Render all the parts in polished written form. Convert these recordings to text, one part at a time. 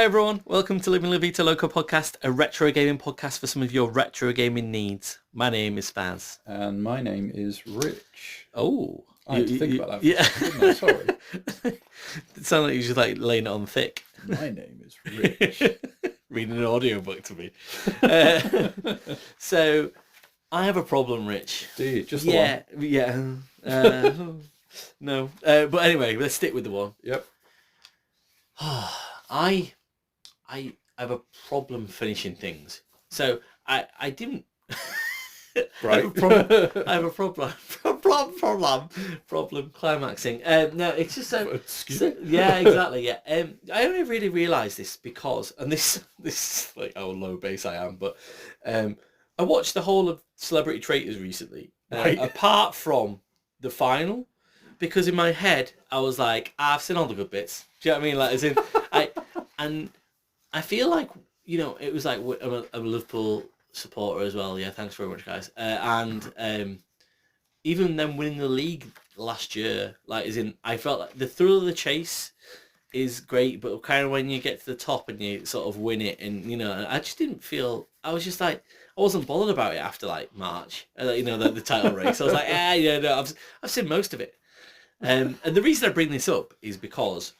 Hi everyone, welcome to Living La Vita Loca podcast, a retro gaming podcast for some of your retro gaming needs. My name is Spaz. And my name is Rich. Oh. I had to think about that for a second, didn't I? Sorry. It sounded like you just like laying it on thick. My name is Rich. Reading an audiobook to me. So, I have a problem, Rich. Do you? Just the one? Yeah. No. But anyway, let's stick with the one. Yep. I have a problem finishing things. So I didn't. Right. I have a problem climaxing. No, it's just so yeah, exactly. Yeah. I only really realised this because, and this is like how low base I am, but I watched the whole of Celebrity Traitors recently, Right. apart from the final, because in my head I was like, I've seen all the good bits. Do you know what I mean? Like, as in, I feel like, you know, it was like I'm a Liverpool supporter as well. Yeah, thanks very much, guys. And even them winning the league last year, like, as in, I felt like the thrill of the chase is great, but kind of when you get to the top and you sort of win it, and you know, I just didn't feel. I was just like, I wasn't bothered about it after like March. You know, the title race. I was like, yeah, no, I've seen most of it. And the reason I bring this up is because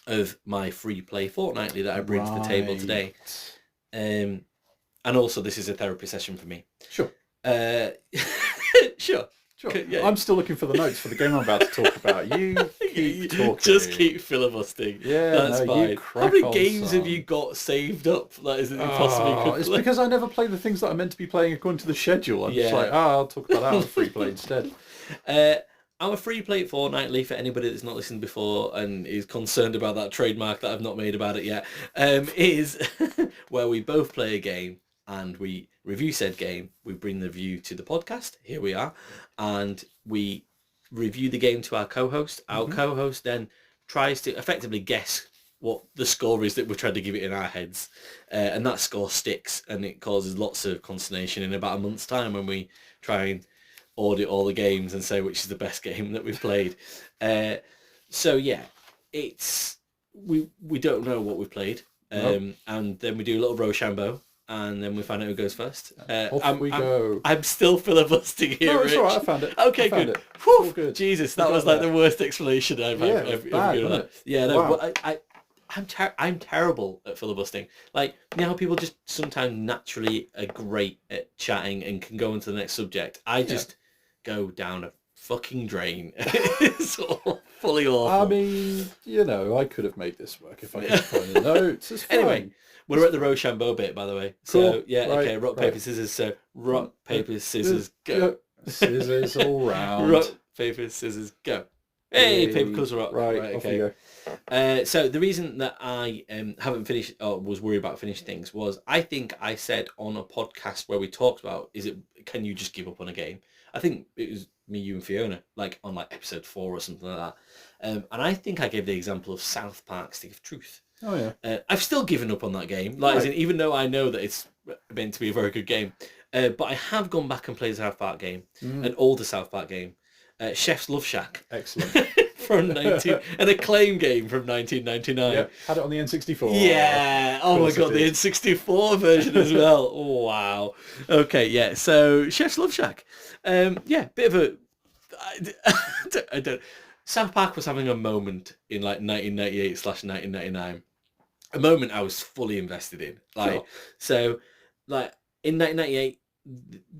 of my free play fortnightly that I bring to the table today. And also this is a therapy session for me. Sure. Sure. Yeah. I'm still looking for the notes for the game I'm about to talk about. You keep talking. Just keep filibustering. Yeah, that's fine. You How many on, games son. have you got saved up? Like, is it possibly could It's play? because I never play the things that I'm meant to be playing according to the schedule. I'm just like, I'll talk about that on free play instead. I'm a free play fortnightly for anybody that's not listened before and is concerned about that trademark that I've not made about it yet. Is where we both play a game and we review said game. We bring the review to the podcast. Here we are, and we review the game to our co-host. Our co-host then tries to effectively guess what the score is that we're trying to give it in our heads, and that score sticks, and it causes lots of consternation in about a month's time when we try and audit all the games and say which is the best game that we've played. So yeah, it's we don't know what we've played, and then we do a little Rochambeau, and then we find out who goes first. Off we go. I'm still filibustering here. No, it's Rich. all right. I found it. Okay, I found good. it. Whew, Good. Jesus, that was like the worst explanation I've ever bad, given. wasn't it? Yeah, no, Wow. but I'm terrible at filibustering. Like, you know how people just sometimes naturally are great at chatting and can go into the next subject. I just go down a fucking drain. It's all fully awful. I mean, you know, I could have made this work if I could find the notes. It's fine. Anyway, we're at the Rochambeau bit, by the way. Cool. So, yeah, Right, okay, rock, paper, scissors. So, rock, paper, scissors, go. Yep. Scissors all round. Rock, paper, scissors, go. Hey, paper, colours, rock. Right, off you go. So the reason that I haven't finished or was worried about finishing things was I think I said on a podcast where we talked about can you just give up on a game? I think it was me, you and Fiona, like on like episode 4 or something like that. And I think I gave the example of South Park Stick of Truth. Oh yeah. I've still given up on that game, like as in, even though I know that it's meant to be a very good game. But I have gone back and played a South Park game, an older South Park game, Chef's Love Shack. Excellent. From an acclaim game from 1999. Yep. Had it on the N64. Yeah. Oh my god, the N64 version as well. Oh, wow. Okay, yeah. So Chef's Love Shack. Yeah, bit of a. I don't. South Park was having a moment in like 1998/1999. A moment I was fully invested in. Like, Sure. So, like in 1998.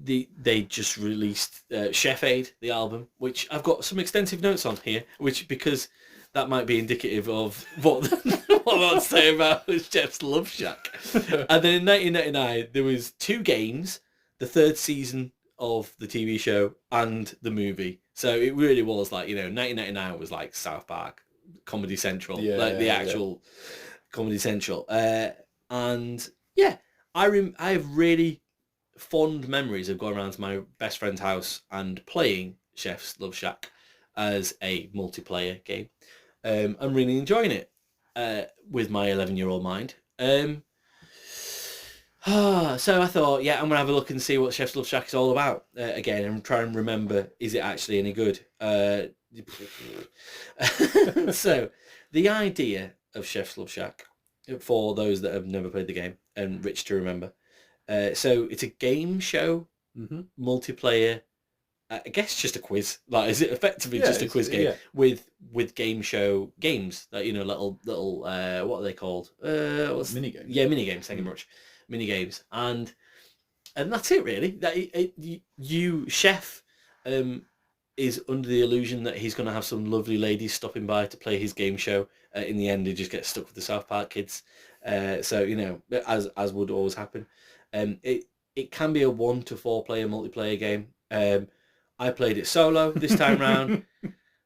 They just released Chef Aid, the album, which I've got some extensive notes on here, which because that might be indicative of what I'm about to say about Chef's Love Shack. And then in 1999 there was 2 games, the 3rd season of the TV show and the movie. So it really was like, you know, 1999 was like South Park, Comedy Central, like the actual Comedy Central. And yeah, I have really fond memories of going around to my best friend's house and playing Chef's Love Shack as a multiplayer game. I'm really enjoying it with my 11-year-old mind. So I thought, yeah, I'm going to have a look and see what Chef's Love Shack is all about. Again, I'm trying to remember, is it actually any good? So the idea of Chef's Love Shack for those that have never played the game and rich to remember. So it's a game show, multiplayer. I guess just a quiz. Like, is it effectively just a quiz game with game show games? Like, little what are they called? Mini games. Yeah, mini games. Thank you very much. Mini games, and that's it really. That you chef is under the illusion that he's going to have some lovely ladies stopping by to play his game show. In the end, he just gets stuck with the South Park kids. So as would always happen. It can be a 1 to 4 player multiplayer game. I played it solo this time round.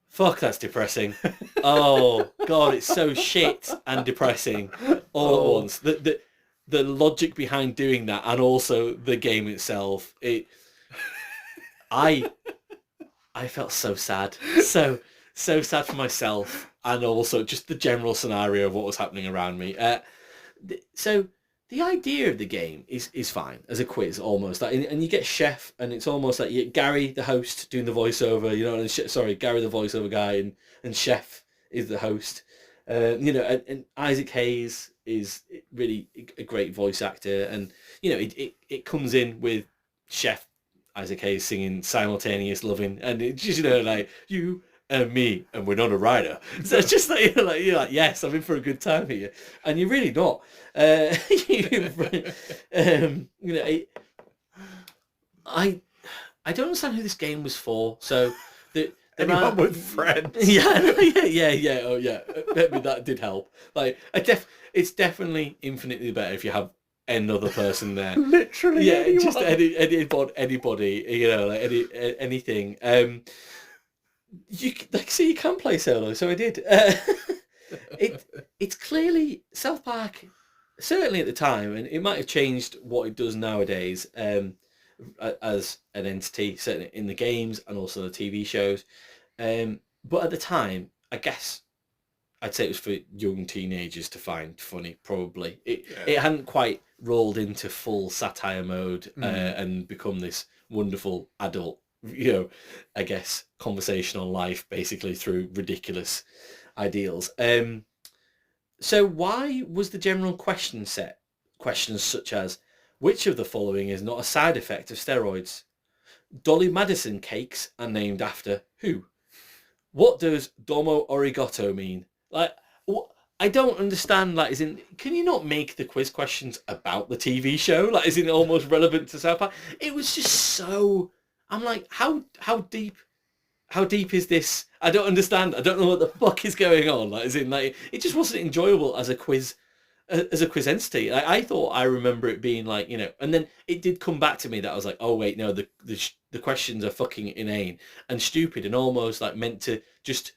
Fuck, that's depressing. Oh god, it's so shit and depressing all at once. The logic behind doing that, and also the game itself. I felt so sad, so sad for myself, and also just the general scenario of what was happening around me. So the idea of the game is fine as a quiz almost, and you get chef, and it's almost like you get Gary the host doing the voiceover, and Gary the voiceover guy, and chef is the host, and Isaac Hayes is really a great voice actor, and it comes in with chef Isaac Hayes singing Simultaneous Loving, and it's just like you and me, and we're not a rider. So it's just like you're like, yes, I'm in for a good time here, and you're really not. I don't understand who this game was for. So anyone with friends. Yeah. Oh yeah, maybe that did help. Like it's definitely infinitely better if you have another person there. Literally, anyone. Just anybody, anything. You can play solo, so I did. It's clearly South Park, certainly at the time, and it might have changed what it does nowadays, as an entity, certainly in the games and also the TV shows. But at the time, I guess I'd say it was for young teenagers to find funny. Probably it hadn't quite rolled into full satire mode and become this wonderful adult, I guess, conversation on life, basically through ridiculous ideals. So why was the general question set questions such as, which of the following is not a side effect of steroids? Dolly Madison cakes are named after who? What does domo arigato mean? Like, I don't understand. Like, can you not make the quiz questions about the TV show? Like, is it almost relevant to South Park? It was just so. I'm like, how deep is this? I don't understand. I don't know what the fuck is going on. Like, it just wasn't enjoyable as a quiz entity. I thought I remember it being like, and then it did come back to me that I was like, oh wait, no, the questions are fucking inane and stupid and almost like meant to just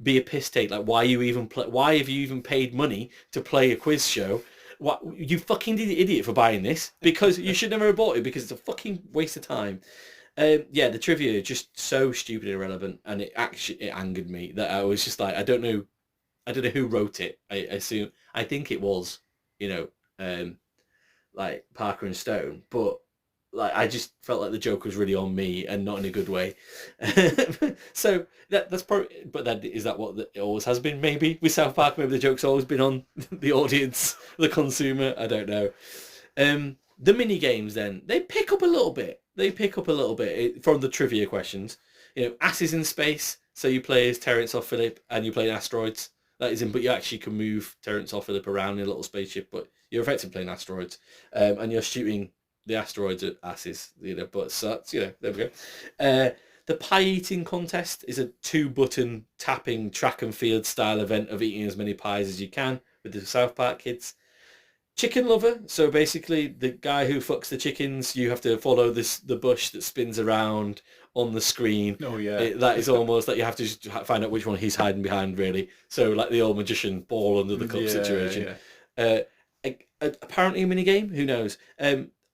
be a piss take. Like, why have you even paid money to play a quiz show? What, you fucking idiot for buying this? Because you should never have bought it, because it's a fucking waste of time. The trivia just so stupid and irrelevant, and it angered me that I was just like, I don't know who wrote it. I think it was, like Parker and Stone, but like I just felt like the joke was really on me and not in a good way. So that's probably, but is that what it always has been? Maybe with South Park, maybe the joke's always been on the audience, the consumer. I don't know. The mini games then, they pick up a little bit. From the trivia questions. Asses in space. So you play as Terrence or Phillip, and you play asteroids. That is in, but you actually can move Terrence or Phillip around in a little spaceship, but you're effectively playing asteroids, and you're shooting the asteroids at asses. But so there we go. The pie eating contest is a 2-button tapping track and field style event of eating as many pies as you can with the South Park kids. Chicken lover. So basically, the guy who fucks the chickens, you have to follow the bush that spins around on the screen. Oh yeah. That is almost like you have to just find out which one he's hiding behind, really. So like the old magician ball under the cup situation. Yeah. Apparently a mini game. Who knows?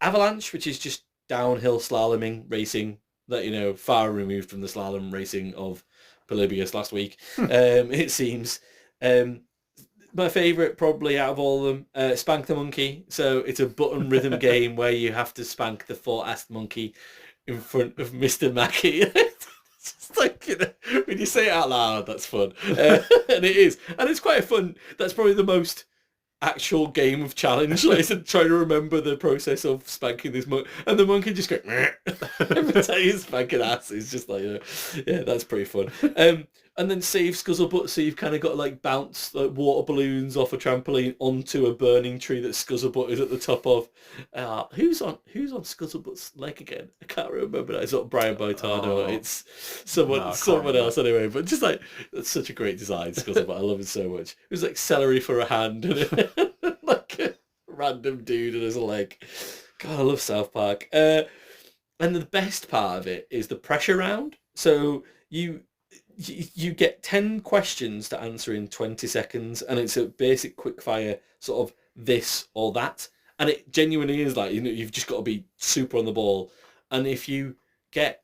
Avalanche, which is just downhill slaloming racing. That far removed from the slalom racing of Polybius last week. It seems. My favourite probably out of all of them, Spank the Monkey. So it's a button rhythm game where you have to spank the 4-assed monkey in front of Mr. Mackey. It's just like, when you say it out loud, that's fun. And it is. And it's quite fun. That's probably the most actual game of challenge. Like, it's trying to remember the process of spanking this monk, and the monkey just go every time he's spanking ass. It's just like, yeah, that's pretty fun. And then save Scuzzlebutt, so you've kind of got to like bounce like water balloons off a trampoline onto a burning tree that Scuzzlebutt is at the top of. Who's on Scuzzlebutt's leg again? I can't remember that. It's not Brian Boitano. It's someone else anyway. But just like, that's such a great design, Scuzzlebutt. I love it so much. It was like celery for a hand and like a random dude and his leg. God, I love South Park. And the best part of it is the pressure round. So you get 10 questions to answer in 20 seconds, and it's a basic quickfire sort of this or that. And it genuinely is like, you've just got to be super on the ball. And if you get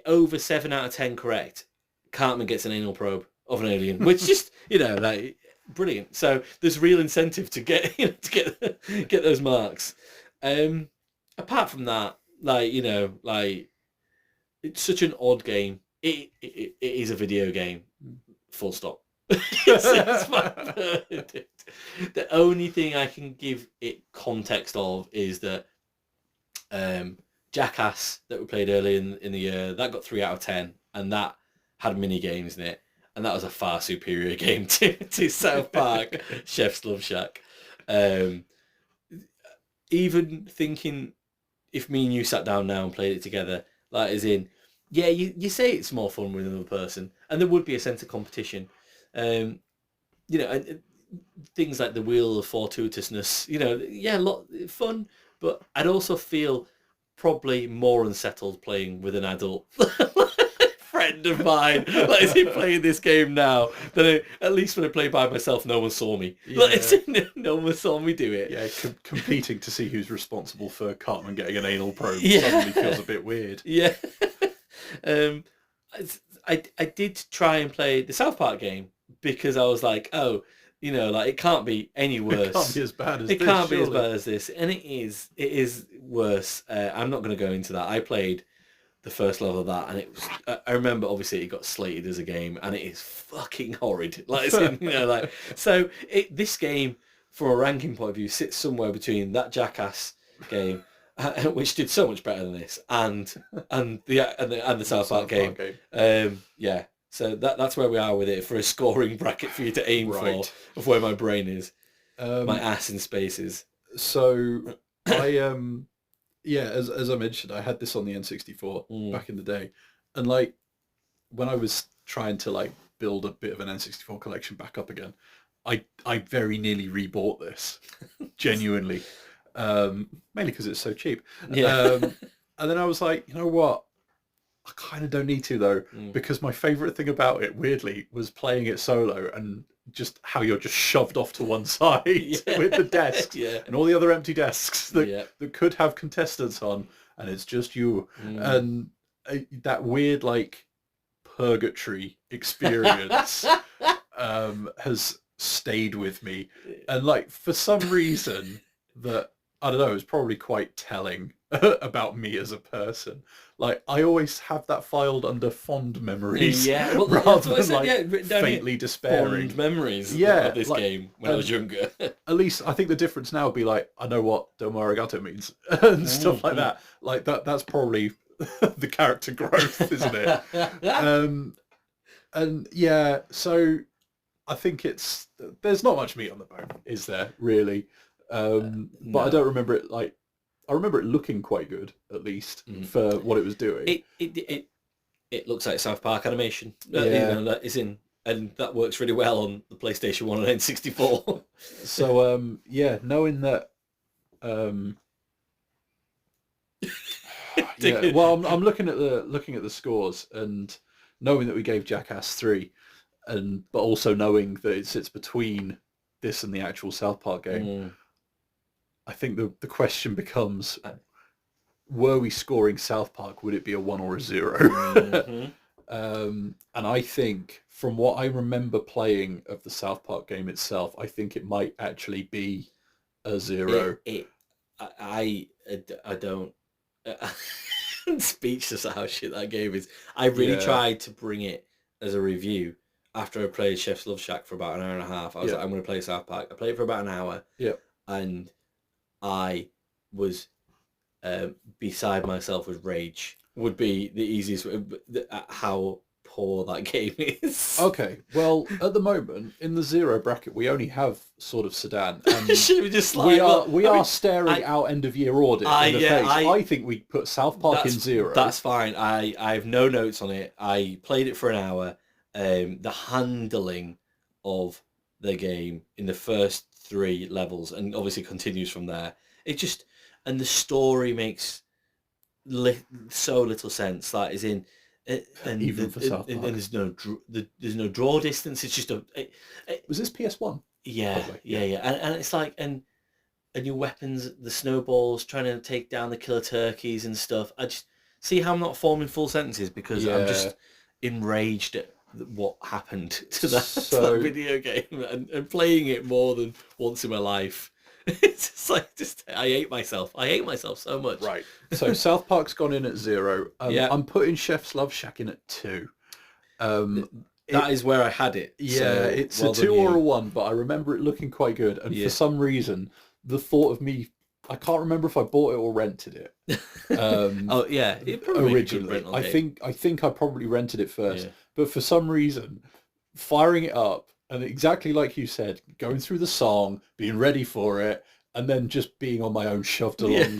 over 7 out of 10 correct, Cartman gets an anal probe of an alien, which just, like, brilliant. So there's real incentive to get get those marks. Apart from that, it's such an odd game. It is a video game, full stop. It's my verdict. The only thing I can give it context of is that Jackass that we played early in the year, that got 3 out of 10, and that had mini games in it, and that was a far superior game to South Park Chef's Love Shack. Even thinking if me and you sat down now and played it together, like as in, yeah, you say it's more fun with another person, and there would be a sense of competition. And things like the wheel of fortuitousness, a lot fun, but I'd also feel probably more unsettled playing with an adult friend of mine. Like, is he playing this game now? Then at least when I play by myself, no one saw me. Yeah. No one saw me do it. Yeah, competing to see who's responsible for Cartman getting an anal probe suddenly feels a bit weird. Yeah. I did try and play the South Park game because I was like, it can't be any worse. It can't be as bad as this. It can't be as bad as this, and it is. It is worse. I'm not going to go into that. I played the first level of that, and it was. I remember obviously it got slated as a game, and it is fucking horrid. Like, so this game, from a ranking point of view, sits somewhere between that Jackass game, which did so much better than this, and the South Park game. Yeah. So that's where we are with it for a scoring bracket for you to aim for of where my brain is, my ass in spaces. So I as I mentioned, I had this on the N64 back in the day, and like when I was trying to like build a bit of an N64 collection back up again, I very nearly rebought this, genuinely, mainly because it's so cheap. Yeah. And then I was like, you know what? I kind of don't need to though, because my favourite thing about it, weirdly, was playing it solo and just how you're just shoved off to one side with the desks and all the other empty desks that could have contestants on, and it's just you. And that weird like purgatory experience has stayed with me, and like for some reason that I don't know, it's probably quite telling about me as a person. Like, I always have that filed under fond memories, rather than like faintly despairing. Fond memories of this game when I was younger. At least I think the difference now would be like, I know what Domo Arigato means and stuff like that. Like that's probably the character growth, isn't it? And yeah, so I think there's not much meat on the bone, is there, really? But I don't remember it like. I remember it looking quite good, at least, for what it was doing. It looks like South Park animation. That is in, and that works really well on the PlayStation 1 and N64. So, knowing that... well, I'm looking at the scores, and knowing that we gave Jackass 3, but also knowing that it sits between this and the actual South Park game... I think the question becomes, were we scoring South Park, would it be a 1 or a 0? And I think, from what I remember playing of the South Park game itself, I think it might actually be a 0. I don't... I'm speechless at how shit that game is. I really tried to bring it as a review, after I played Chef's Love Shack for about an hour and a half, I was like, I'm going to play South Park. I played it for about an hour. Yeah. And I was beside myself with rage. Would be the easiest way, how poor that game is. Okay, well, at the moment in the 0 bracket, we only have sort of Sedan. And Should we just slide? we are staring out end of year audit in the face. I think we put South Park in 0. That's fine. I have no notes on it. I played it for an hour. The handling of the game in the first 3 levels, and obviously continues from there. It just, and the story makes so little sense. That is in, and even for South Park, and there's no draw distance. It's just was this PS1? Yeah, and it's like and your weapons, the snowballs, trying to take down the killer turkeys and stuff. I just see how I'm not forming full sentences because I'm just enraged at what happened to that video game and playing it more than once in my life. It's just like, I hate myself. I hate myself so much. Right. So South Park's gone in at 0. I'm putting Chef's Love Shack in at 2. That is where I had it. Yeah, so it's a 2 or a 1, but I remember it looking quite good. And for some reason, the thought of me, I can't remember if I bought it or rented it. Oh yeah, it probably originally. I think I probably rented it first, but for some reason, firing it up. And exactly like you said, going through the song, being ready for it, and then just being on my own shoved along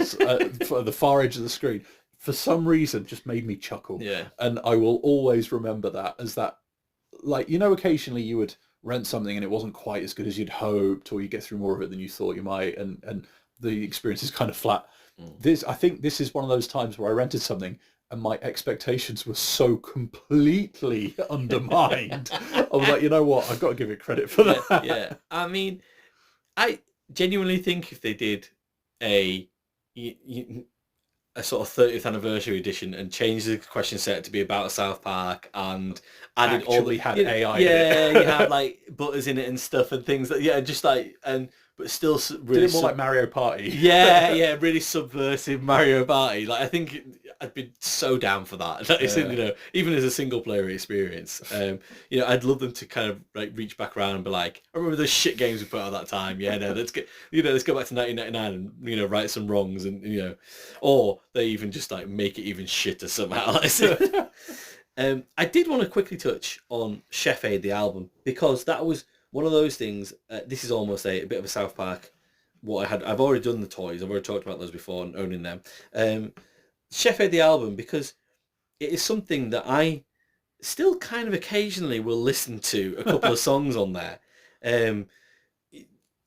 for the far edge of the screen, for some reason, just made me chuckle. Yeah. And I will always remember that as that, like, occasionally you would rent something and it wasn't quite as good as you'd hoped, or you get through more of it than you thought you might, and the experience is kind of flat. I think this is one of those times where I rented something and my expectations were so completely undermined. I was like, you know what? I've got to give it credit for that. Yeah. I mean, I genuinely think if they did a sort of 30th anniversary edition and changed the question set to be about South Park and added had AI. Yeah, you had like butters in it and stuff and things that just like but still really did it more like Mario Party. Yeah, really subversive Mario Party. Like I think I'd be so down for that. Even as a single player experience. I'd love them to kind of like reach back around and be like, I remember the shit games we put out at that time. Yeah, no, let's go back to 1999 and right some wrongs and or they even just like make it even shitter somehow. I did want to quickly touch on Chef Aid the album because that was one of those things. This is almost a bit of a South Park. I've already done the toys. I've already talked about those before and owning them. Chef Aid the album because it is something that I still kind of occasionally will listen to a couple of songs on there.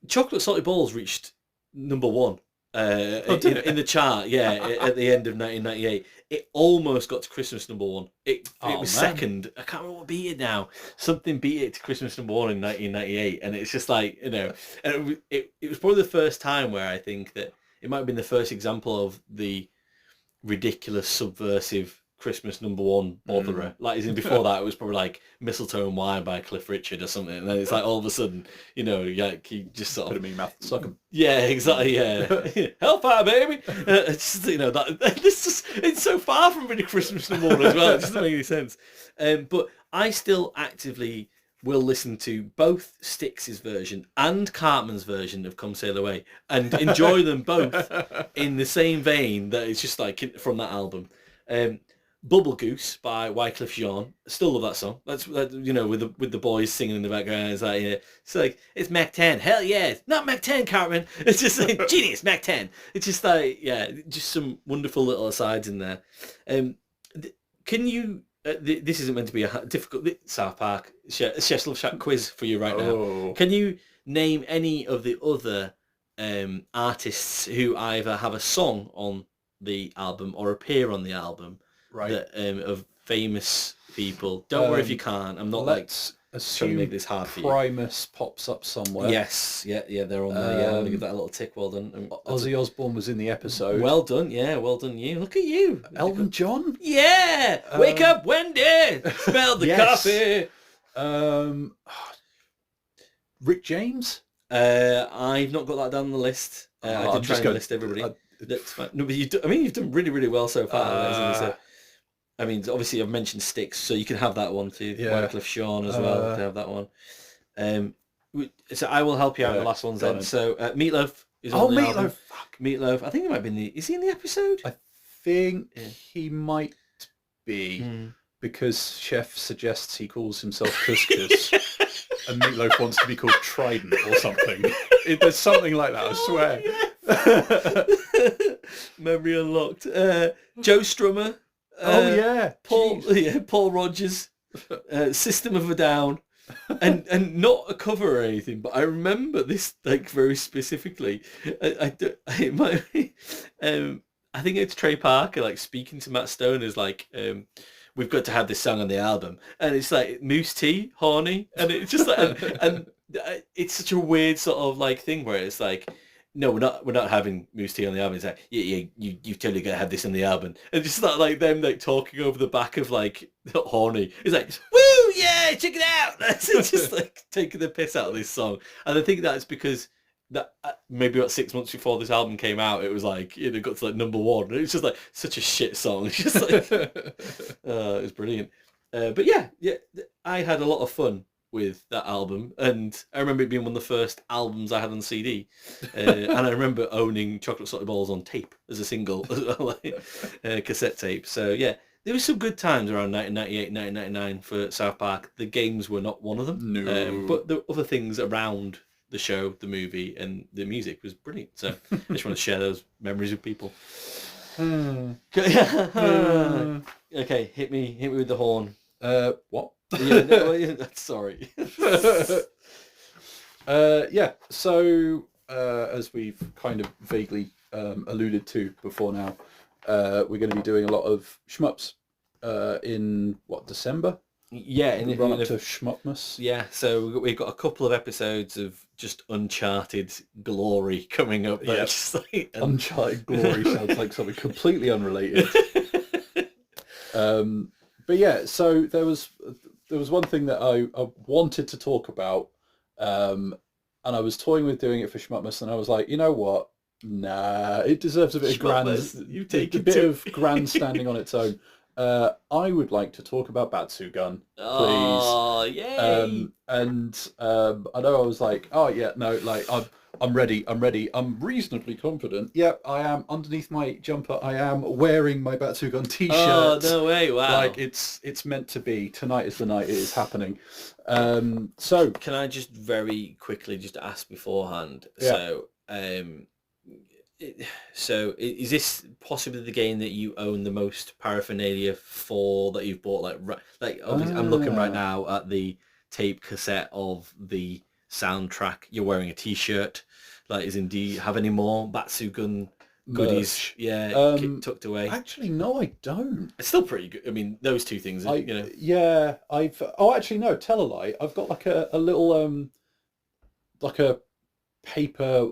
Chocolate Salty Balls reached number 1 in the chart. At the end of 1998. It almost got to Christmas number 1. It was second. I can't remember what beat it now. Something beat it to Christmas number 1 in 1998, and it's just like and it was probably the first time where I think that it might have been the first example of the ridiculous subversive Christmas number 1 botherer. Like, as in before that, it was probably like Mistletoe and Wine by Cliff Richard or something, and then it's like all of a sudden, you just sort of bit of me mouth suck 'em. Yeah, exactly. Yeah, Hellfire, baby. It's just, it's so far from being a Christmas number 1 as well. It doesn't make any sense. But I still actively will listen to both Styx's version and Cartman's version of Come Sail Away and enjoy them both in the same vein that it's just like from that album. Bubble Goose by Wycliffe Jean. Still love that song. That's with the boys singing in the background. It's like it's Mac 10. Hell yeah, not Mac 10, Cartman. It's just like genius Mac 10. It's just like just some wonderful little asides in there. Can you? This isn't meant to be a difficult South Park Chef's Love Shack quiz for you right now. Can you name any of the other artists who either have a song on the album or appear on the album? Right. That, of famous people. Don't worry if you can't. I'm not assume trying to make this hard for you. Primus pops up somewhere. Yes, yeah, they're on there. Yeah, I'm gonna give that a little tick. Well done. Ozzy Osbourne was in the episode. Well done. Yeah, well done. You look at you. Elton John. Yeah. Wake up, Wendy. Smell the coffee. Rick James. I've not got that down on the list. I did try and list everybody. That's fine. No, but you've done really, really well so far. I mean, obviously I've mentioned Styx, so you can have that one too. Yeah. Wycliffe Sean as well to have that one. So I will help you out in the last ones then. So Meatloaf is on the album. Fuck. Meatloaf. I think he might be in the. Is he in the episode? I think he might be because Chef suggests he calls himself Couscous, and Meatloaf wants to be called Trident or something. There's something like that. I swear. Memory unlocked. Joe Strummer. Paul Rogers. System of a Down. and not a cover or anything, but I remember this like very specifically. It might be, I think it's Trey Parker like speaking to Matt Stone as like, we've got to have this song on the album, and it's like Moose T, horny, and it's just like, and it's such a weird sort of like thing where it's like, no, we're not having Moose T on the album. It's like, you totally gotta have this on the album, and just like them like talking over the back of like horny. It's like, woo, yeah, check it out. It's just like taking the piss out of this song, and I think that's because that maybe about 6 months before this album came out, it was like it got to like #1, and it was just like such a shit song. It's just like, it was brilliant. But yeah, I had a lot of fun with that album, and I remember it being one of the first albums I had on CD, and I remember owning Chocolate Salty Balls on tape as a single as well, like, cassette tape. So yeah, there was some good times around 1998, 1999 for South Park. The games were not one of them, but the other things around the show, the movie, and the music was brilliant. So I just want to share those memories with people. Okay, hit me with the horn. What? Sorry. So as we've kind of vaguely alluded to before now, we're going to be doing a lot of shmups in December? Yeah, in the run up to Shmupmas. Yeah, so we've got a couple of episodes of just Uncharted glory coming up. Yeah, like, Uncharted glory sounds like something completely unrelated. But yeah, so there was one thing that I wanted to talk about, and I was toying with doing it for Shmupmas, and I was like, you know what? Nah, it deserves a bit of grandstanding on its own. I would like to talk about Batsugun, please. Oh, yay! And I know I was like, oh yeah, no, like I'm ready. I'm reasonably confident. Yep, I am. Underneath my jumper, I am wearing my Batsugun t-shirt. Oh, no way, wow. Like, it's meant to be. Tonight is the night. It is happening. So... Can I just very quickly just ask beforehand? Yeah. So is this possibly the game that you own the most paraphernalia for, that you've bought? Like obviously, I'm looking right now at the tape cassette of the soundtrack. You're wearing a t-shirt. Like, do you have any more Batsugun goodies? Merch. Yeah, tucked away. Actually, no, I don't. It's still pretty good. I mean, those two things, you know. Yeah, actually, no, tell a lie. I've got like a little like a paper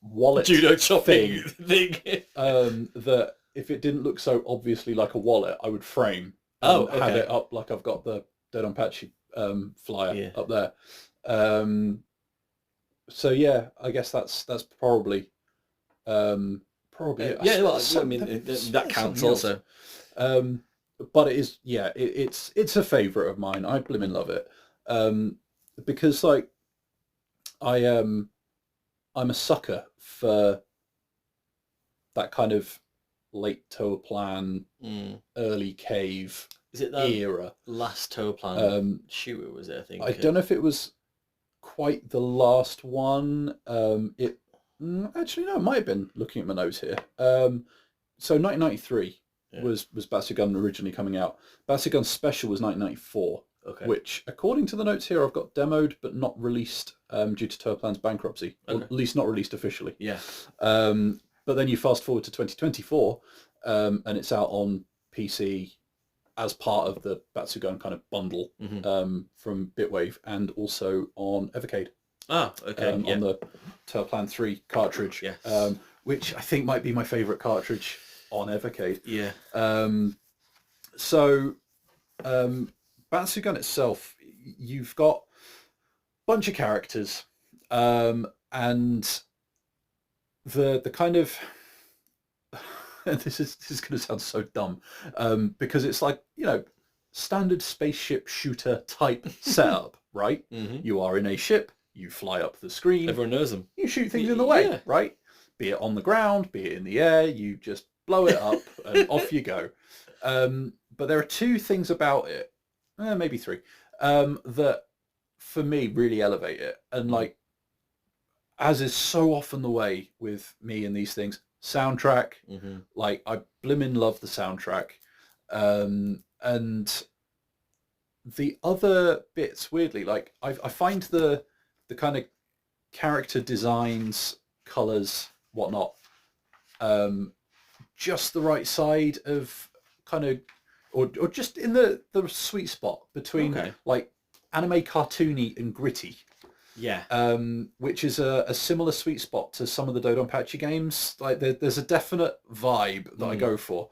wallet judo chopping thing. That if it didn't look so obviously like a wallet, I would frame. Oh, okay. Have it up like I've got the Dead on Patchy flyer up there. So yeah, I guess that's probably it. Yeah, well, I mean that counts also. But it is, yeah, it's a favourite of mine. I blimmin' love it. Because like I'm a sucker for that kind of late Toaplan, early Cave Is it that era. Last Toaplan shooter, was it, I think? I don't know if it was quite the last one. Actually, no, it might have been, looking at my notes here. So 1993 was Batsugun originally coming out. Batsugun Special was 1994. Okay. Which, according to the notes here, I've got demoed but not released due to Toaplan's bankruptcy. Okay. Or at least not released officially. Yeah. But then you fast forward to 2024, and it's out on PC as part of the Batsugun kind of bundle from Bitwave, and also on Evercade. Ah, okay. On the Toaplan 3 cartridge, yes. Which I think might be my favourite cartridge on Evercade. Yeah. Batsugun itself, you've got a bunch of characters, and the kind of, this is going to sound so dumb, because it's like, standard spaceship shooter type setup, right? You are in a ship, you fly up the screen. Everyone knows them. You shoot things in the way, right? Be it on the ground, be it in the air, you just blow it up and off you go. But there are two things about it, maybe three, that for me really elevate it. And like, as is so often the way with me and these things, soundtrack, like I blimmin' love the soundtrack. And the other bits, weirdly, like I find the kind of character designs, colours, whatnot, just the right side of kind of, or just in the sweet spot between like anime cartoony and gritty. Yeah. Which is a similar sweet spot to some of the Dodonpachi games. Like there's a definite vibe that I go for.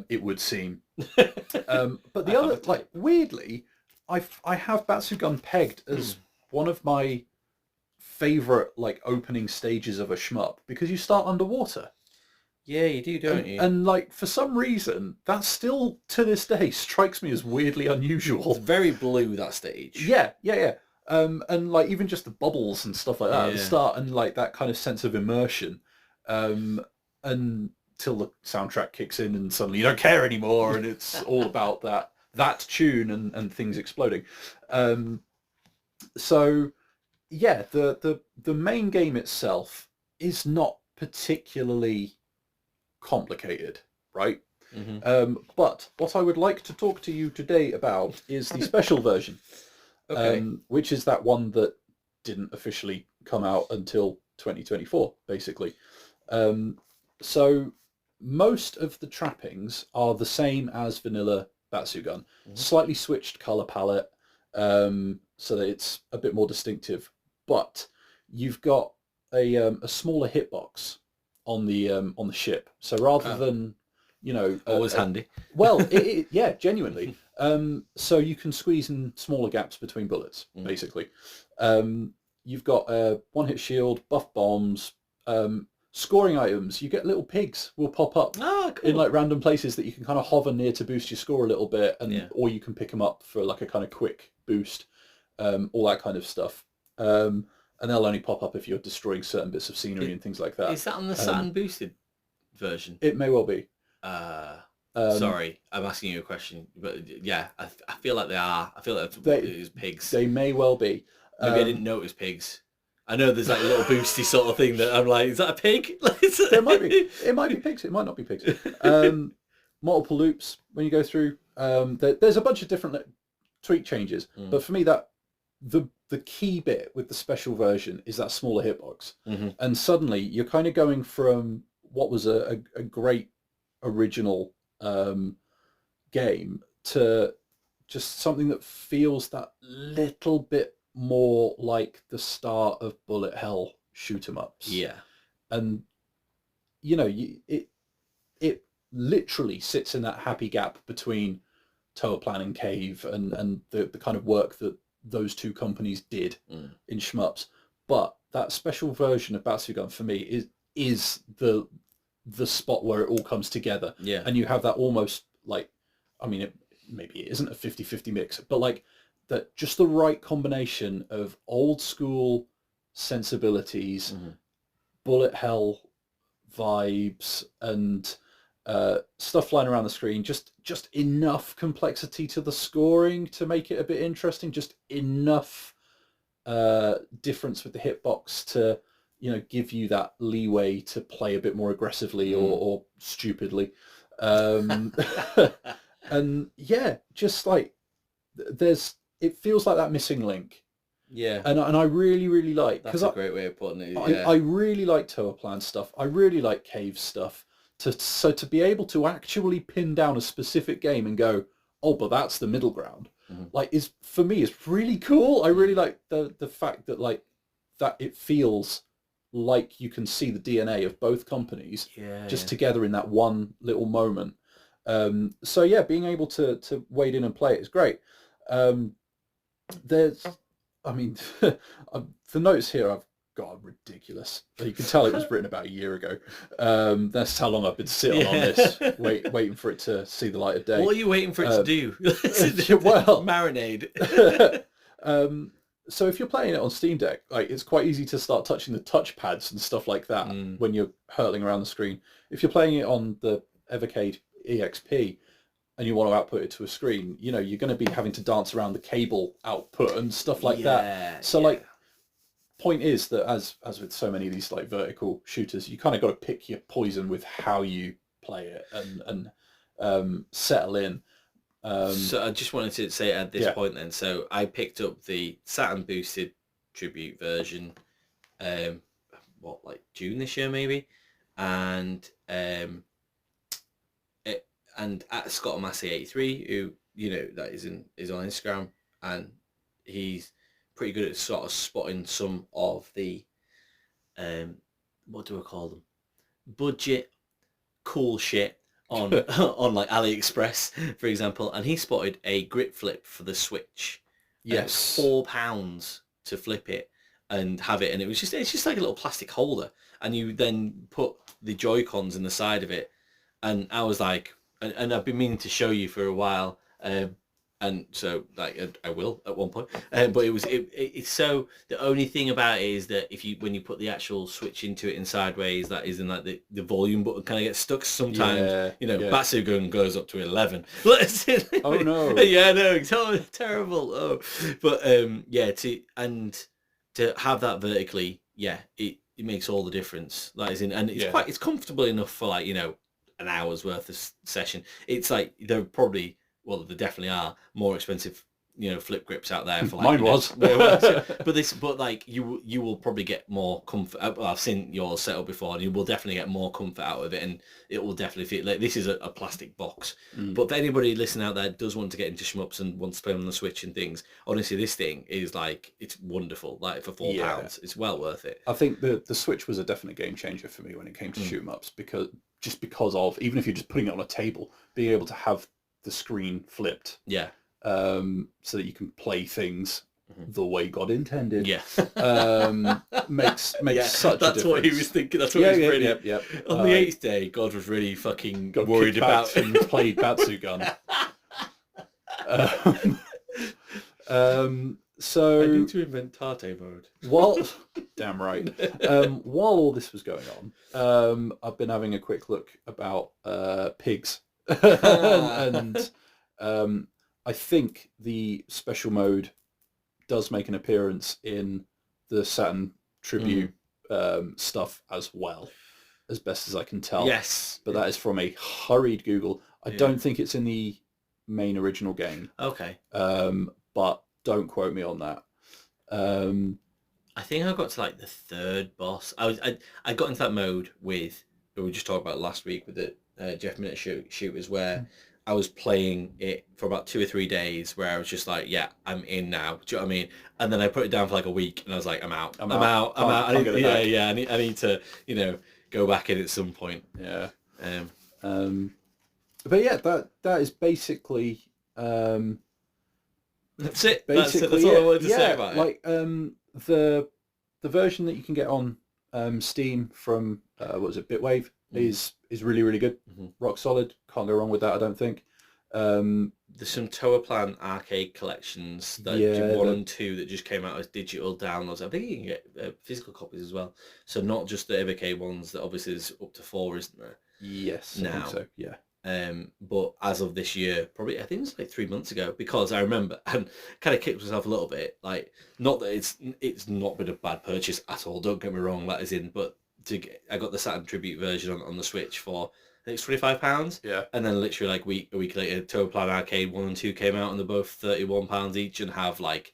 It would seem. But the other, like, weirdly, I have Batsugun pegged as one of my favourite like opening stages of a shmup, because you start underwater. Yeah, you do, don't you? And like, for some reason, that still to this day strikes me as weirdly unusual. It's very blue, that stage. Yeah. And like even just the bubbles and stuff like that at the start, and like that kind of sense of immersion, until the soundtrack kicks in and suddenly you don't care anymore, and it's all about that tune and things exploding. So yeah, the main game itself is not particularly complicated, right? But what I would like to talk to you today about is the special version. Which is that one that didn't officially come out until 2024, basically. So most of the trappings are the same as vanilla Batsugun, slightly switched color palette, so that it's a bit more distinctive. But you've got a smaller hitbox on the ship, so rather than always handy. Well, yeah, genuinely. So you can squeeze in smaller gaps between bullets, basically. You've got a one-hit shield, buff bombs, scoring items. You get little pigs will pop up in like random places that you can kind of hover near to boost your score a little bit, and or you can pick them up for like a kind of quick boost, all that kind of stuff. And they'll only pop up if you're destroying certain bits of scenery and things like that. Is that on the Saturn boosted version? It may well be. Sorry, I'm asking you a question, but yeah, I feel like they are. I feel like it is pigs. They may well be. Maybe I didn't notice pigs. I know there's like a little boosty sort of thing that I'm like, is that a pig? There might be. It might be pigs. It might not be pigs. Multiple loops when you go through. There's a bunch of different tweak changes, but for me, that the key bit with the special version is that smaller hitbox, and suddenly you're kind of going from what was a great original game to just something that feels that little bit more like the start of bullet hell shoot 'em ups. Yeah, and it literally sits in that happy gap between Tower Plan and Cave and the kind of work that those two companies did in shmups. But that special version of Batsugun for me is the spot where it all comes together. Yeah. And you have that almost like, I mean, maybe it isn't a 50-50 mix, but like that, just the right combination of old school sensibilities, bullet hell vibes, and stuff flying around the screen, just enough complexity to the scoring to make it a bit interesting, just enough difference with the hitbox to give you that leeway to play a bit more aggressively or stupidly. And yeah, just like it feels like that missing link. Yeah. And I really, really like, that's a great way of putting it. Yeah. I really like Tower Plan stuff. I really like Cave stuff. So to be able to actually pin down a specific game and go, oh, but that's the middle ground, like, is for me is really cool. I really like the fact that like that it feels like you can see the DNA of both companies together in that one little moment. So yeah, being able to wade in and play it is great. There's, I mean, the notes here, God, ridiculous. You can tell it was written about a year ago. That's how long I've been sitting on Yeah. this, waiting for it to see the light of day. What are you waiting for it to do? Well, marinade. So if you're playing it on Steam Deck, like it's quite easy to start touching the touchpads and stuff like that when you're hurtling around the screen. If you're playing it on the Evercade EXP and you want to output it to a screen, you know, you're going to be having to dance around the cable output and stuff like that. So like, point is that as with so many of these like vertical shooters, you kind of got to pick your poison with how you play it and settle in. So I just wanted to say at this point then, so I picked up the Saturn boosted tribute version, like June this year maybe, and at Scott Massey 83, who that is on Instagram, and he's pretty good at sort of spotting some of the what do I call them, budget cool shit on on like AliExpress, for example, and he spotted a grip flip for the Switch. Yes, £4 to flip it and have it, and it's just like a little plastic holder, and you then put the Joy-Cons in the side of it, and I was like, and I've been meaning to show you for a while, and so like I will at one point, but it's so, the only thing about it is that when you put the actual Switch into it in sideways, that is in like the volume button kind of gets stuck sometimes. Batsugun goes up to 11. Oh no. Yeah, no, totally terrible. Oh, but to have that vertically, it makes all the difference. That is and it's comfortable enough for like an hour's worth of session. It's like they're probably. Well, there definitely are more expensive, flip grips out there. For like, mine was, but like you will probably get more comfort. Well, I've seen yours set up before, and you will definitely get more comfort out of it, and it will definitely feel like this is a plastic box. But for anybody listening out there does want to get into shmups and wants to play on the Switch and things, honestly, this thing is like, it's wonderful. Like for £4, it's well worth it. I think the Switch was a definite game changer for me when it came to shoot 'em ups, because of, even if you're just putting it on a table, being able to have the screen flipped, so that you can play things the way God intended. Makes such a difference. That's what he was thinking. That's what he was really. On the 8th day, God was really fucking worried about and played Batsugun. So I need to invent Tate mode. Damn right. While all this was going on, I've been having a quick look about pigs. and I think the special mode does make an appearance in the Saturn tribute stuff as well, as best as I can tell. Yes, but that is from a hurried Google. I don't think it's in the main original game. Okay. But don't quote me on that. I think I got to like the third boss. I got into that mode we were just talking about last week with the Jeff Minute shooters, where I was playing it for about 2 or 3 days, where I was just like, I'm in now. Do you know what I mean? And then I put it down for like a week, and I was like, I'm out. I'm out. I need to, go back in at some point. Yeah. But yeah, that is basically. That's it. Basically, that's all I wanted to say about it. Like the version that you can get on Steam from Bitwave is really, really good. Rock solid. Can't go wrong with that, I don't think. There's some Toaplan arcade collections, that 1 and 2 that just came out as digital downloads. I think you can get physical copies as well. So not just the Evercade ones. That obviously is up to 4, isn't there? Yes. Now. I think so. Yeah. But as of this year, probably I think it was like 3 months ago, because I remember and kind of kicked myself a little bit. Like, not that it's not been a bad purchase at all. Don't get me wrong, that is in. But I got the Saturn Tribute version on the Switch for, I think it's £25. Yeah. And then literally like a week later, Toaplan Arcade 1 and 2 came out, and they're both £31 each, and have like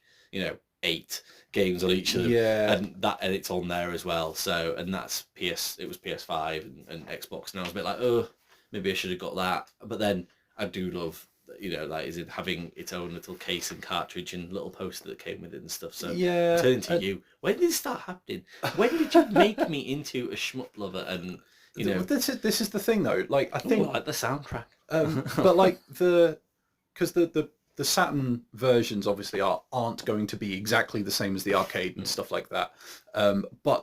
8 games on each of them. Yeah. And it's on there as well. So, and that's it was PS5 and Xbox, and I was a bit like, oh, maybe I should have got that. But then I do love, like, is it having its own little case and cartridge and little poster that came with it and stuff. So turning to you, when did it start happening? When did you make me into a shmup lover? And this is the thing though. Like, I think like the soundtrack. but like because the the Saturn versions obviously aren't going to be exactly the same as the arcade and stuff like that, but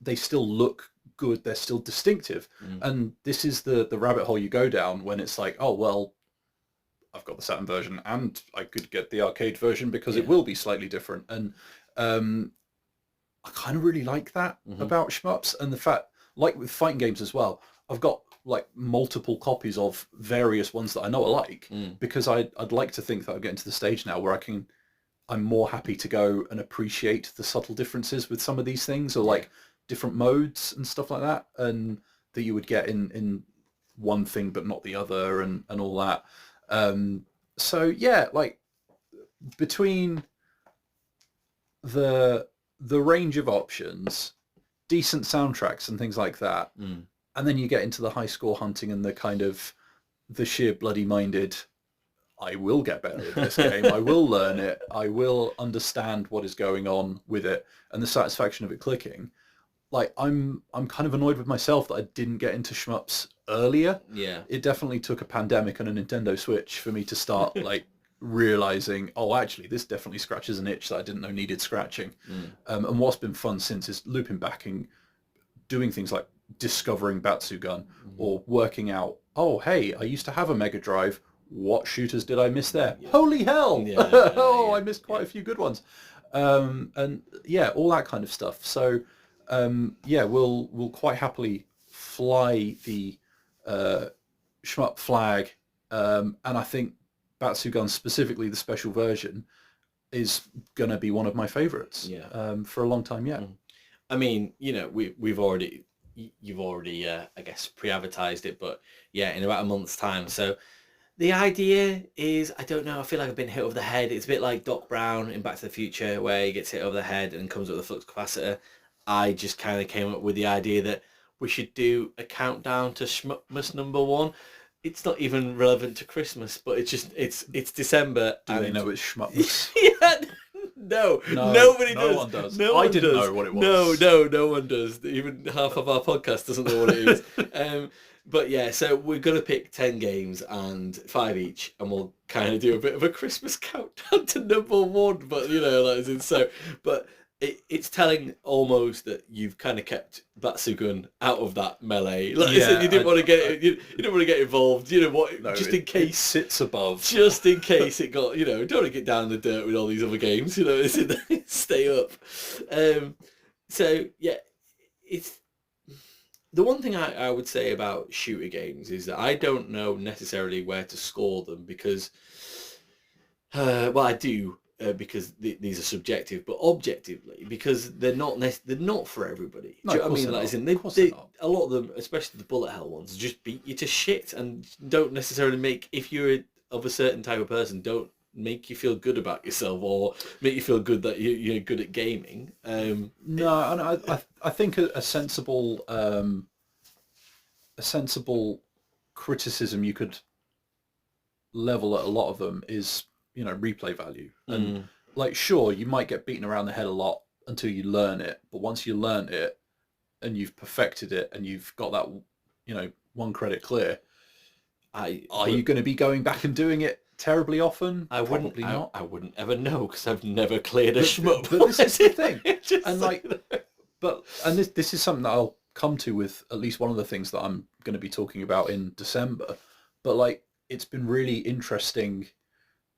they still look good. They're still distinctive, and this is the rabbit hole you go down when it's like, oh well, I've got the Saturn version and I could get the arcade version because it will be slightly different. And I kind of really like that about shmups, and the fact, like with fighting games as well, I've got like multiple copies of various ones that I know I like, because I'd like to think that I'm getting to the stage now where I'm more happy to go and appreciate the subtle differences with some of these things, or like different modes and stuff like that, and that you would get in one thing but not the other, and all that. So yeah, like between the range of options, decent soundtracks and things like that, and then you get into the high score hunting and the kind of the sheer bloody minded, I will get better at this game, I will learn it, I will understand what is going on with it, and the satisfaction of it clicking. Like I'm kind of annoyed with myself that I didn't get into shmups earlier. Yeah. It definitely took a pandemic and a Nintendo Switch for me to start like realizing, oh, actually, this definitely scratches an itch that I didn't know needed scratching. And what's been fun since is looping back and doing things like discovering Batsugun, or working out, oh, hey, I used to have a Mega Drive. What shooters did I miss there? Holy hell! I missed quite a few good ones. And yeah, all that kind of stuff. So yeah, we'll quite happily fly the shmup flag, and I think Batsugun, specifically the special version, is gonna be one of my favorites for a long time yet. I mean, you know, you've already I guess pre-advertised it, but yeah, in about a month's time. So the idea is, I don't know, I feel like I've been hit over the head. It's a bit like Doc Brown in Back to the Future, where he gets hit over the head and comes up with a flux capacitor. I just kind of came up with the idea that we should do a countdown to Schmuckmas #1. It's not even relevant to Christmas, but it's December. Do they know it's Schmuckmas? Yeah, no, nobody does. No one does. No one I didn't does. know what it was. No one does. Even half of our podcast doesn't know what it is. But yeah, so we're going to pick 10 games and 5 each, and we'll kind of do a bit of a Christmas countdown to #1. But, you know, like, but it's telling almost that you've kind of kept Batsugun out of that melee. Like I said, you didn't want to get you didn't want to get involved. You know what? No, just in case it sits above. Just in case it got, you know, don't want to get down in the dirt with all these other games. You know, stay up. So yeah, it's the one thing I would say about shooter games is that I don't know necessarily where to score them, because well, I do. Because these are subjective, but objectively, because they're not for everybody. No, Do you know what I mean? Like, a lot of them, especially the bullet hell ones, just beat you to shit and don't necessarily make, if you're of a certain type of person, don't make you feel good about yourself or make you feel good that you're good at gaming. No, I think a sensible criticism you could level at a lot of them is, you know, replay value. And like, sure, you might get beaten around the head a lot until you learn it, but once you learn it and you've perfected it and you've got that, you know, 1 credit clear, are you going to be going back and doing it terribly often? Probably not. I wouldn't ever know, because I've never cleared a shmup. But this is the thing. And like, this is something that I'll come to with at least one of the things that I'm going to be talking about in December. But like, it's been really interesting,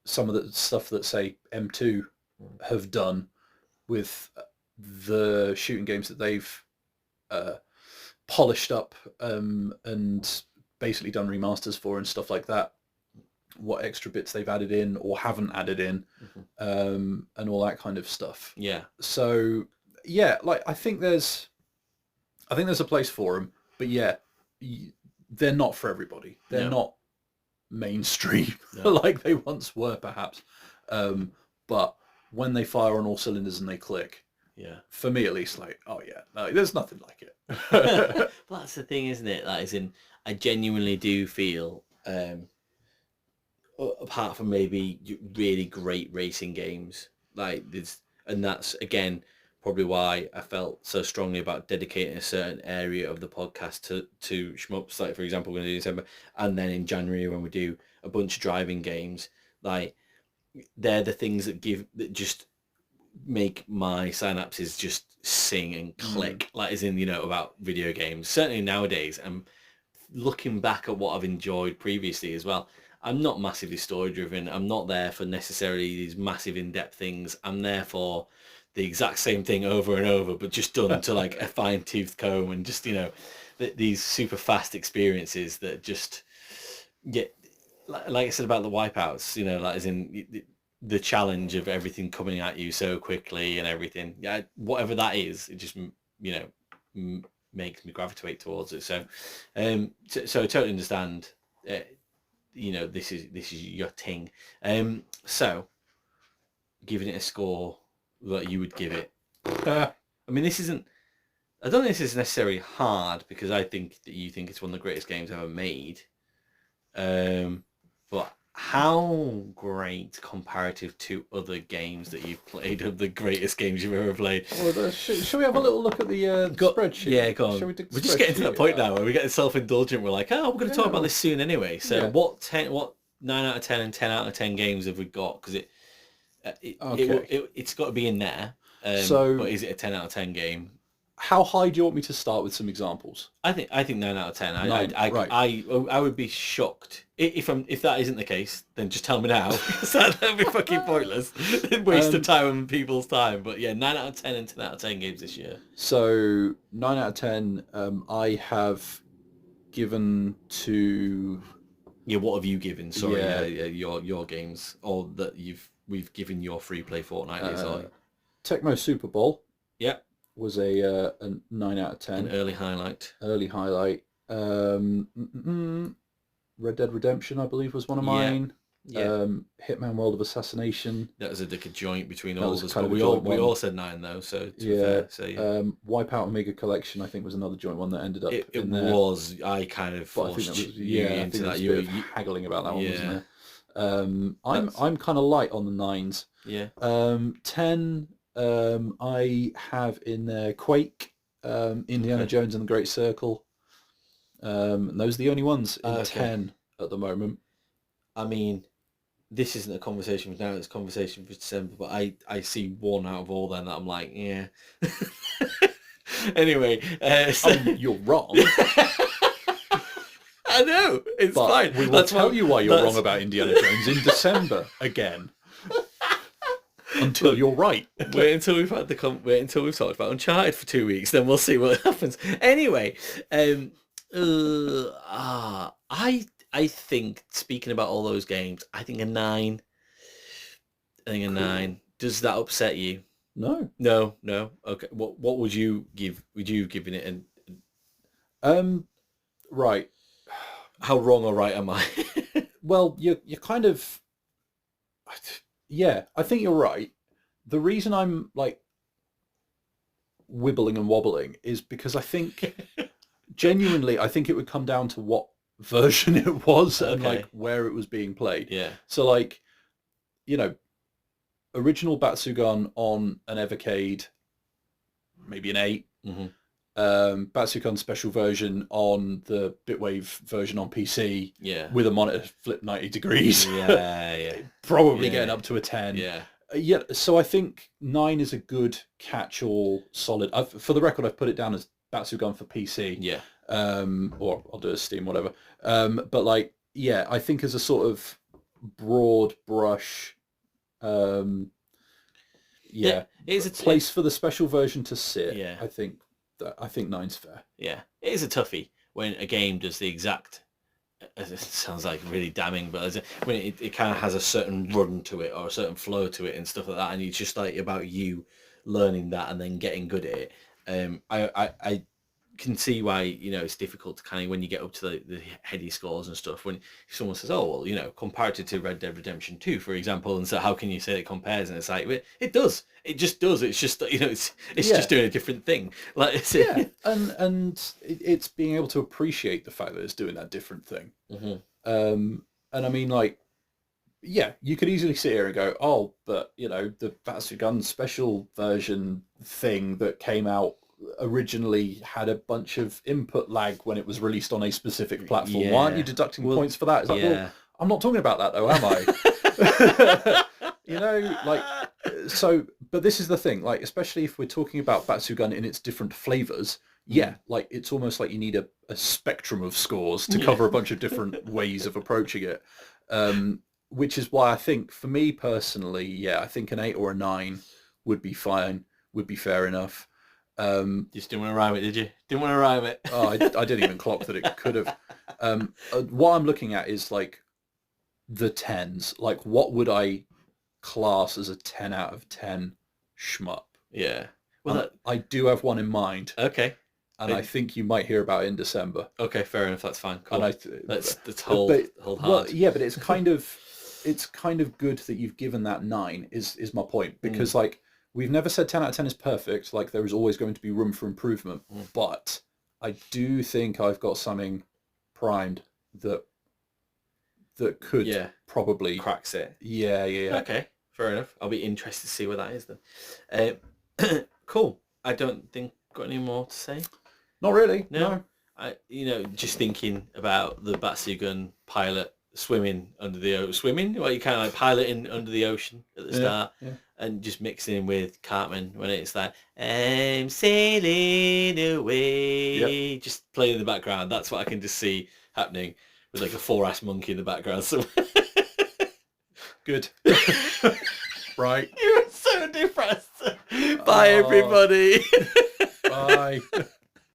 some of the stuff that, say, M2 have done with the shooting games that they've polished up and basically done remasters for and stuff like that. What extra bits they've added in or haven't added in, and all that kind of stuff. Yeah. So yeah, like I think there's a place for them, but yeah, they're not for everybody. They're not mainstream like they once were, perhaps. But when they fire on all cylinders and they click, for me at least, like, oh yeah, no, there's nothing like it. But that's the thing, isn't it? Like, as in, I genuinely do feel, apart from maybe really great racing games, like this, and that's again probably why I felt so strongly about dedicating a certain area of the podcast to shmups. Like, for example, we're going to do December, and then in January when we do a bunch of driving games, like they're the things that just make my synapses just sing and click, like as in, about video games. Certainly nowadays, I'm looking back at what I've enjoyed previously as well. I'm not massively story driven. I'm not there for necessarily these massive in-depth things. I'm there for the exact same thing over and over, but just done to like a fine-toothed comb, and just, these super fast experiences that just get, like I said about the wipeouts, like as in the challenge of everything coming at you so quickly and everything. Yeah, whatever that is, it just, makes me gravitate towards it. So, so I totally understand. This is your thing. So, giving it a score that you would give it. I mean, this isn't. I don't think this is necessarily hard, because I think that you think it's one of the greatest games ever made. But how great comparative to other games that you've played of the greatest games you've ever played? Well, should we have a little look at the spreadsheet? Yeah, go on. We're just getting to that point now where we get self-indulgent. We're like, we're going to talk about this soon anyway. So what 9 out of 10 and 10 out of 10 games have we got? Because it's got to be in there. But is it a 10 out of 10 game? How high do you want me to start with some examples? I think 9 out of 10. Right. I would be shocked if that isn't the case. Then just tell me now. That'd be fucking pointless. Waste of time and people's time. But yeah, 9 out of 10 and 10 out of 10 games this year. So 9 out of 10. I have given to. Yeah, what have you given? Sorry, your games, or that we've given your free play fortnightly. Tecmo Super Bowl. Yeah. Was a 9 out of 10. An early highlight. Red Dead Redemption, I believe, was one of mine. Yeah. Hitman World of Assassination. That was a joint between all of us. But we all said 9 though, so to be fair. So yeah. Wipeout Omega Collection, I think, was another joint one that ended up. It was. I kind of forced you into that. You were haggling about that one, wasn't there? I'm kind of light on the 9s. Yeah. 10. I have in there Quake, Indiana Jones and the Great Circle. And those are the only ones in 10 at the moment. I mean, this isn't a conversation for now, it's a conversation for December, but I see one out of all then that I'm like, yeah. Anyway. You're wrong. I know, it's fine. We will tell you why you're wrong about Indiana Jones in December again. Until you're right. Wait until we've talked about Uncharted for 2 weeks, then we'll see what happens. Anyway, I think, speaking about all those games, I think a 9. Does that upset you? No. Okay. What would you give? Would you giving it right. How wrong or right am I? Well, you're kind of. Yeah, I think you're right. The reason I'm like wibbling and wobbling is because I think genuinely, I think it would come down to what version it was and like where it was being played. Yeah. So like, original Batsugun on an Evercade, maybe an 8. Mm-hmm. Batsugun special version on the Bitwave version on PC. Yeah. With a monitor flipped 90 degrees. Yeah. Probably getting up to a 10. Yeah. So I think 9 is a good catch-all solid. For the record, I've put it down as Batsugun for PC. Yeah. Or I'll do a Steam, whatever. But like, yeah, I think as a sort of broad brush, it is a place for the special version to sit. Yeah. I think 9's fair. Yeah, it is a toughie when a game does the exact. It sounds like really damning, but when it kind of has a certain run to it or a certain flow to it and stuff like that, and it's just like about you learning that and then getting good at it. I can see why it's difficult to kind of, when you get up to the heady scores and stuff, when someone says, oh well, comparative to Red Dead Redemption 2, for example, and so how can you say it compares? And it's like, it does, it just does. It's just it's just doing a different thing, like and it's being able to appreciate the fact that it's doing that different thing. Mm-hmm. And I mean, like, yeah, you could easily sit here and go, oh, but the Batsugun special version thing that came out originally had a bunch of input lag when it was released on a specific platform. Why aren't you deducting points for that? It's like, well, I'm not talking about that though, am I? You know, like, so, but this is the thing, like, especially if we're talking about Batsugun in its different flavors, yeah, like, it's almost like you need a spectrum of scores to cover a bunch of different ways of approaching it. Which is why I think, for me personally, yeah, I think an 8 or a 9 would be fine, would be fair enough. Just didn't want to rhyme it, did you? Didn't want to rhyme it. Oh, I didn't even clock that it could have. What I'm looking at is like the tens. Like, what would I class as a 10 out of 10 shmup? Yeah. Well, I do have one in mind. Okay. And I think you might hear about it in December. Okay, fair enough. That's fine. Cool. And Let's hold hard. Well, yeah, but it's kind of good that you've given that 9. Is my point, because like, we've never said 10 out of 10 is perfect. Like, there is always going to be room for improvement. But I do think I've got something primed that could probably cracks it. Yeah. Okay, fair enough. I'll be interested to see what that is then. Cool. I don't think got any more to say. Not really. No. Just thinking about the Batsugun pilot swimming under the ocean. Swimming? Well, you kind of like piloting under the ocean at the start. Yeah. And just mixing with Cartman when it's like, I'm sailing away. Just playing in the background. That's what I can just see happening with like a 4-ass monkey in the background somewhere. Good. Right. You were so depressed. Bye, everybody. Bye.